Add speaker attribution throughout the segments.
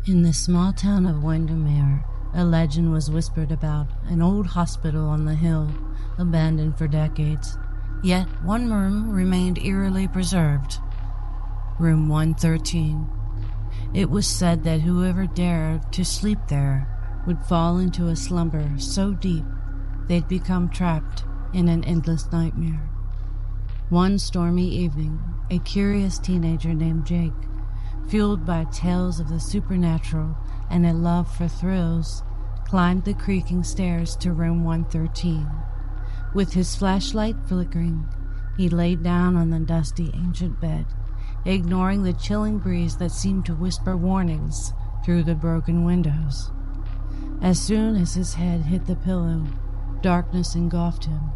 Speaker 1: In the small town of Windermere, a legend was whispered about an old hospital on the hill, abandoned for decades. Yet one room remained eerily preserved. Room 113. It was said that whoever dared to sleep there would fall into a slumber so deep they'd become trapped in an endless nightmare. One stormy evening, a curious teenager named Jake, fueled by tales of the supernatural and a love for thrills, climbed the creaking stairs to room 113. With his flashlight flickering, he laid down on the dusty ancient bed, ignoring the chilling breeze that seemed to whisper warnings through the broken windows. As soon as his head hit the pillow, darkness engulfed him.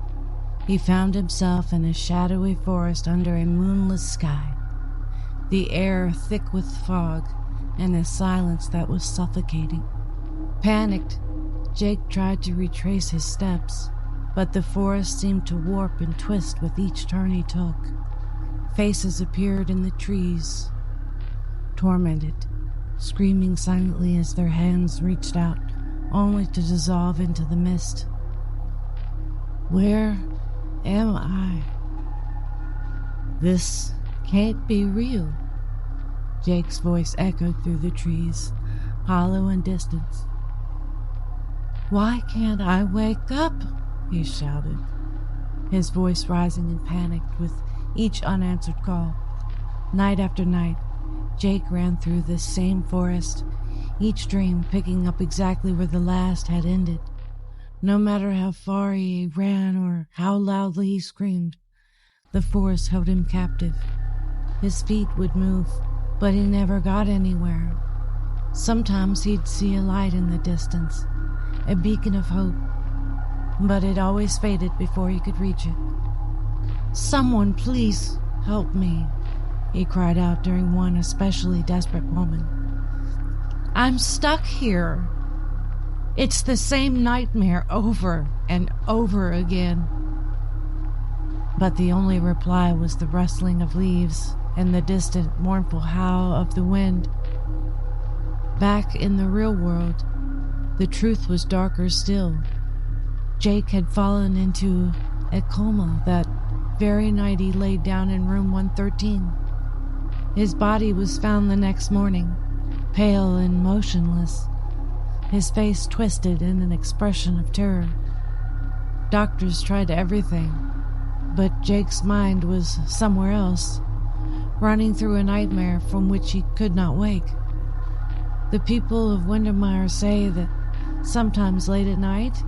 Speaker 1: He found himself in a shadowy forest under a moonless sky, the air thick with fog and a silence that was suffocating. Panicked, Jake tried to retrace his steps, but the forest seemed to warp and twist with each turn he took. Faces appeared in the trees, tormented, screaming silently as their hands reached out, only to dissolve into the mist. Where am I? This can't be real. Jake's voice echoed through the trees, hollow and distant. Why can't I wake up? He shouted, his voice rising in panic with each unanswered call. Night after night, Jake ran through this same forest, each dream picking up exactly where the last had ended. No matter how far he ran or how loudly he screamed, the forest held him captive. His feet would move, but he never got anywhere. Sometimes he'd see a light in the distance, a beacon of hope, but it always faded before he could reach it. Someone please help me, he cried out during one especially desperate moment. I'm stuck here. It's the same nightmare over and over again. But the only reply was the rustling of leaves and the distant, mournful howl of the wind. Back in the real world, the truth was darker still. Jake had fallen into a coma that very night he laid down in room 113. His body was found the next morning, pale and motionless, his face twisted in an expression of terror. Doctors tried everything, but Jake's mind was somewhere else, running through a nightmare from which he could not wake. The people of Windermere say that sometimes late at night,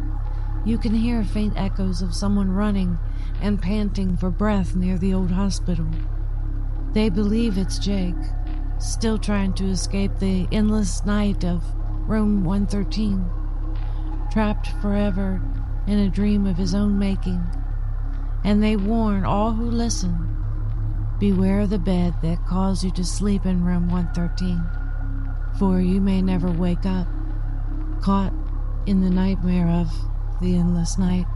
Speaker 1: you can hear faint echoes of someone running and panting for breath near the old hospital. They believe it's Jake, still trying to escape the endless night of room 113, trapped forever in a dream of his own making. And they warn all who listen, beware the bed that calls you to sleep in room 113, for you may never wake up, caught in the nightmare of the endless night.